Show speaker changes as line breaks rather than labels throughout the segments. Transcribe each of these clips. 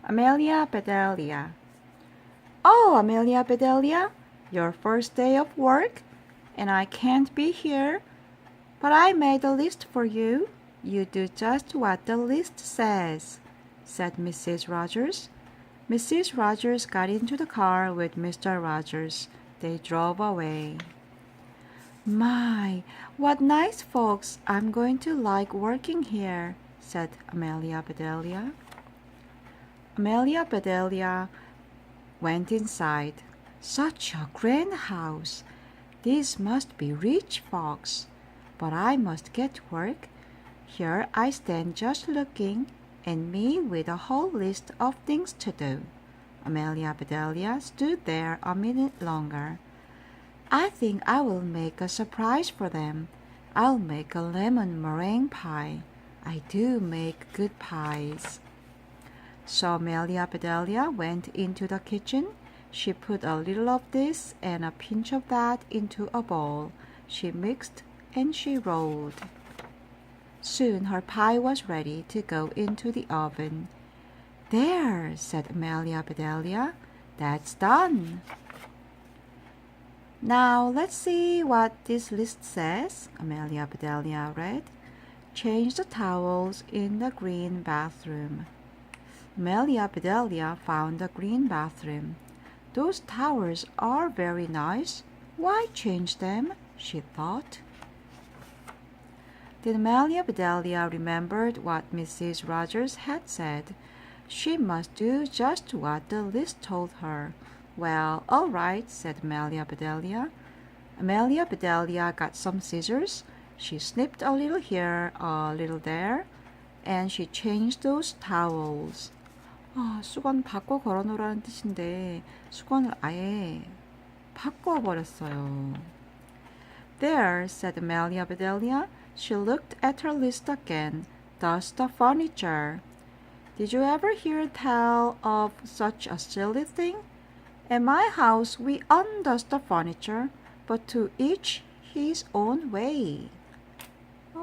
Amelia Bedelia. Oh, Amelia Bedelia, your first day of work, and I can't be here, but I made a list for you. You do just what the list says, said Mrs. Rogers. Mrs. Rogers got into the car with Mr. Rogers. They drove away. My, what nice folks. I'm going to like working here, said Amelia Bedelia. Amelia Bedelia went inside. Such a grand house. These must be rich folks. But I must get to work. Here I stand just looking, and me with a whole list of things to do. Amelia Bedelia stood there a minute longer. I think I will make a surprise for them. I'll make a lemon meringue pie. I do make good pies. So Amelia Bedelia went into the kitchen. She put a little of this and a pinch of that into a bowl. She mixed and she rolled. Soon her pie was ready to go into the oven. There, said Amelia Bedelia, that's done. Now let's see what this list says, Amelia Bedelia read. Change the towels in the green bathroom. Amelia Bedelia found the green bathroom. Those towels are very nice. Why change them? She thought. Then Amelia Bedelia remembered what Mrs. Rogers had said. She must do just what the list told her. Well, all right, said Amelia Bedelia. Amelia Bedelia got some scissors. She snipped a little here, a little there, and she changed those towels. 수건 바꿔 걸어놓으라는 뜻인데 수건을 아예 바꿔버렸어요. There, said Amelia Bedelia. She looked at her list again. Dust the furniture. Did you ever hear tell of such a silly thing? At my house we undust the furniture, but to each his own way.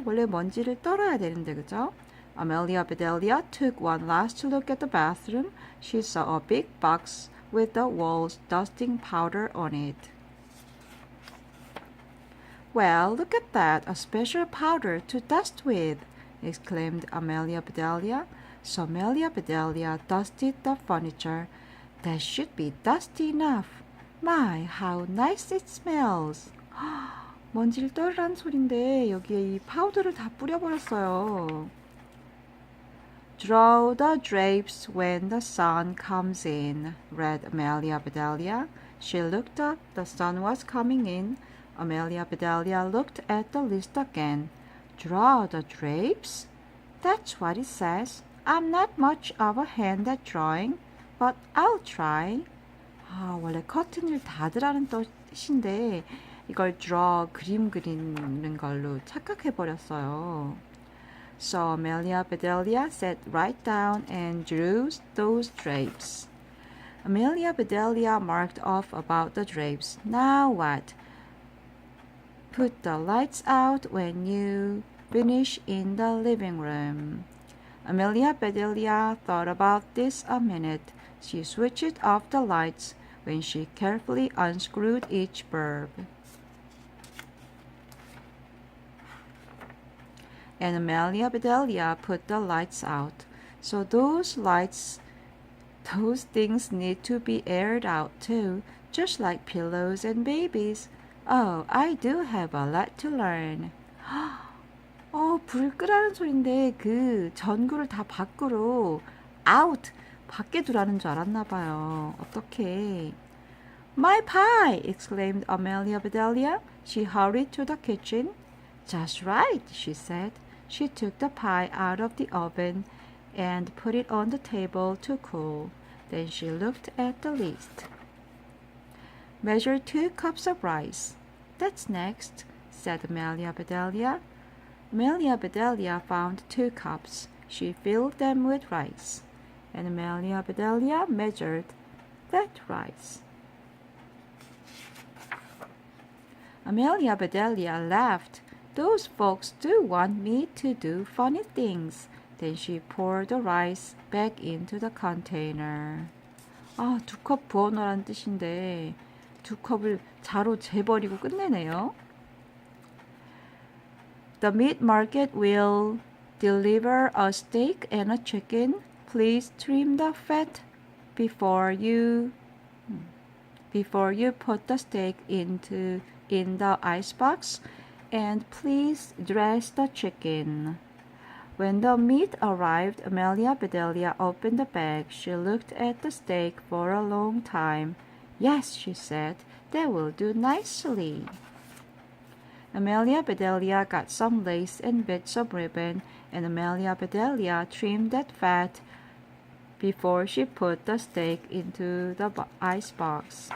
원래 먼지를 떨어야 되는데, 그죠? Amelia Bedelia took one last look at the bathroom. She saw a big box with the walls dusting powder on it. Well, look at that, a special powder to dust with, exclaimed Amelia Bedelia. So Amelia Bedelia dusted the furniture. That should be dusty enough. My, how nice it smells. 먼지를 떨으라는 소린데 여기에 이 파우더를 다 뿌려버렸어요. Draw the drapes when the sun comes in, read Amelia Bedelia. She looked up. The sun was coming in. Amelia Bedelia looked at the list again. Draw the drapes? That's what it says. I'm not much of a hand at drawing, but I'll try. 원래 커튼을 닫으라는 뜻인데 이걸 draw, 그림 그리는 걸로 착각해버렸어요. So Amelia Bedelia sat right down and drew those drapes. Amelia Bedelia marked off about the drapes. Now what? Put the lights out when you finish in the living room. Amelia Bedelia thought about this a minute. She switched off the lights when she carefully unscrewed each bulb. And Amelia Bedelia put the lights out. So those things need to be aired out too, just like pillows and babies. Oh, I do have a lot to learn. 불 끄라는 소린데 그 전구를 다 밖으로 out, 밖에 두라는 줄 알았나 봐요. 어떡해. My pie! exclaimed Amelia Bedelia. She hurried to the kitchen. Just right, she said. She took the pie out of the oven and put it on the table to cool. Then she looked at the list. Measure 2 cups of rice. That's next, said Amelia Bedelia. Amelia Bedelia found 2 cups. She filled them with rice. And Amelia Bedelia measured that rice. Amelia Bedelia laughed. Those folks do want me to do funny things, Then she poured the rice back into the container. 아, 2컵 부어놓으라는 뜻인데 2컵을 자로 재버리고 끝내네요. The meat market will deliver a steak and a chicken. Please trim the fat before you put the steak in the icebox, and please dress the chicken. When the meat arrived, Amelia Bedelia opened the bag. She looked at the steak for a long time. Yes, she said, that will do nicely. Amelia Bedelia got some lace and bits of ribbon, and Amelia Bedelia trimmed that fat before she put the steak into the icebox.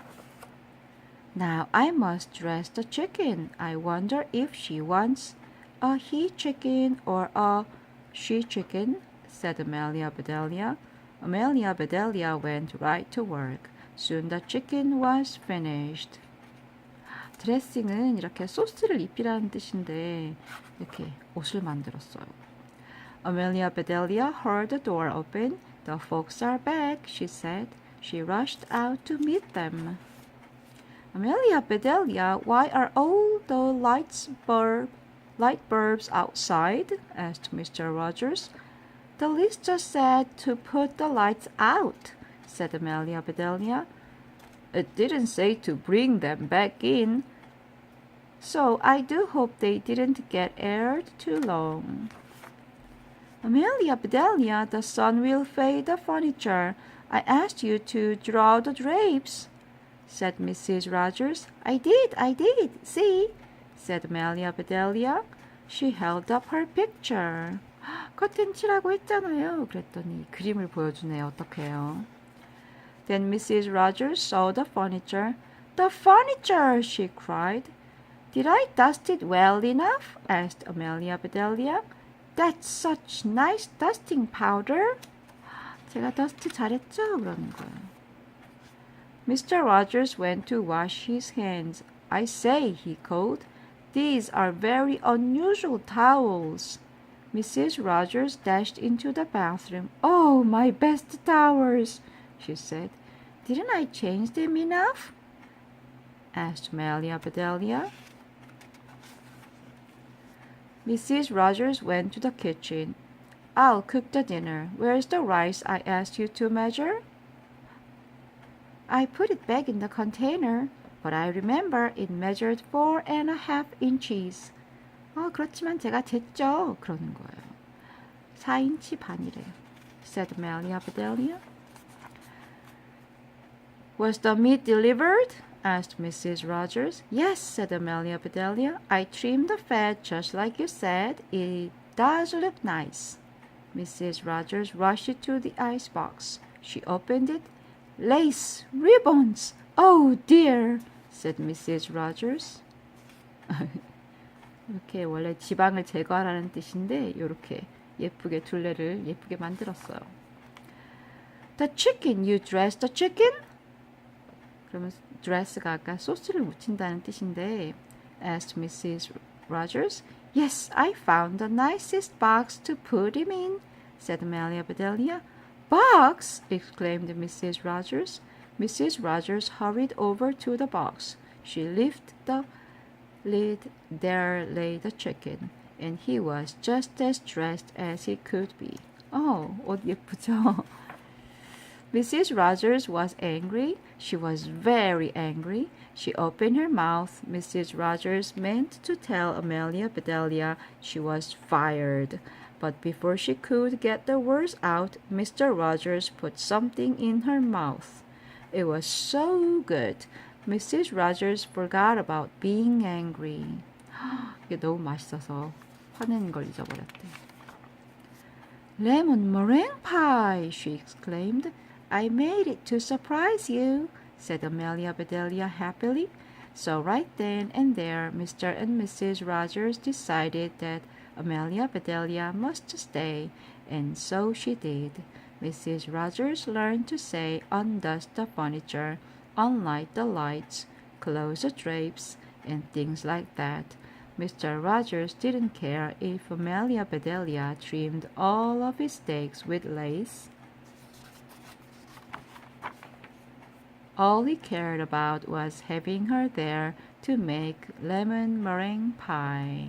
Now I must dress the chicken. I wonder if she wants a he chicken or a she chicken, said Amelia Bedelia. Amelia Bedelia went right to work. Soon the chicken was finished. 드레싱은 이렇게 소스를 입히라는 뜻인데 이렇게 옷을 만들었어요. Amelia Bedelia heard the door open. The folks are back, she said. She rushed out to meet them. Amelia Bedelia, why are all the light bulbs outside? Asked Mr. Rogers. The list just said to put the lights out, said Amelia Bedelia. It didn't say to bring them back in. So I do hope they didn't get aired too long. Amelia Bedelia, the sun will fade the furniture. I asked you to draw the drapes, said Mrs. Rogers. I did. See, said Amelia Bedelia. She held up her picture. 커튼 칠하고 했잖아요. 그랬더니 그림을 보여주네요. 어떡해요? Then Mrs. Rogers saw the furniture. The furniture, she cried. Did I dust it well enough? Asked Amelia Bedelia. That's such nice dusting powder. 제가 더스트 잘했죠? 그러는 거예요. Mr. Rogers went to wash his hands. I say, he called, these are very unusual towels. Mrs. Rogers dashed into the bathroom. Oh, my best towels, she said. Didn't I change them enough? Asked Amelia Bedelia. Mrs. Rogers went to the kitchen. I'll cook the dinner. Where's the rice I asked you to measure? I put it back in the container, but I remember it measured 4.5 inches. 그렇지만 제가 쟀죠. 그러는 거예요. 4인치 반이래요. said Amelia Bedelia. Was the meat delivered? asked Mrs. Rogers. Yes, said Amelia Bedelia. I trimmed the fat just like you said. It does look nice. Mrs. Rogers rushed to the icebox. She opened it. Lace, ribbons. Oh dear, said Mrs. Rogers. 이렇게 원래 지방을 제거하라는 뜻인데 이렇게 예쁘게 둘레를 예쁘게 만들었어요. The chicken, you dressed the chicken? 그러면 dress가 아까 소스를 묻힌다는 뜻인데 asked Mrs. Rogers. Yes, I found the nicest box to put him in, said Amelia Bedelia. Box! exclaimed Mrs. Rogers. Mrs. Rogers hurried over to the box. She lifted the lid. There lay the chicken, and he was just as dressed as he could be. 옷 예쁘죠? Mrs. Rogers was angry. She was very angry. She opened her mouth. Mrs. Rogers meant to tell Amelia Bedelia she was fired. But before she could get the words out, Mr. Rogers put something in her mouth. It was so good. Mrs. Rogers forgot about being angry. 이게 너무 맛있어서 화내는 걸 잊어버렸대. Lemon meringue pie, she exclaimed. I made it to surprise you, said Amelia Bedelia happily. So right then and there, Mr. and Mrs. Rogers decided that Amelia Bedelia must stay, and so she did. Mrs. Rogers learned to say undust the furniture, unlight the lights, close the drapes, and things like that. Mr. Rogers didn't care if Amelia Bedelia trimmed all of his steaks with lace. All he cared about was having her there to make lemon meringue pie.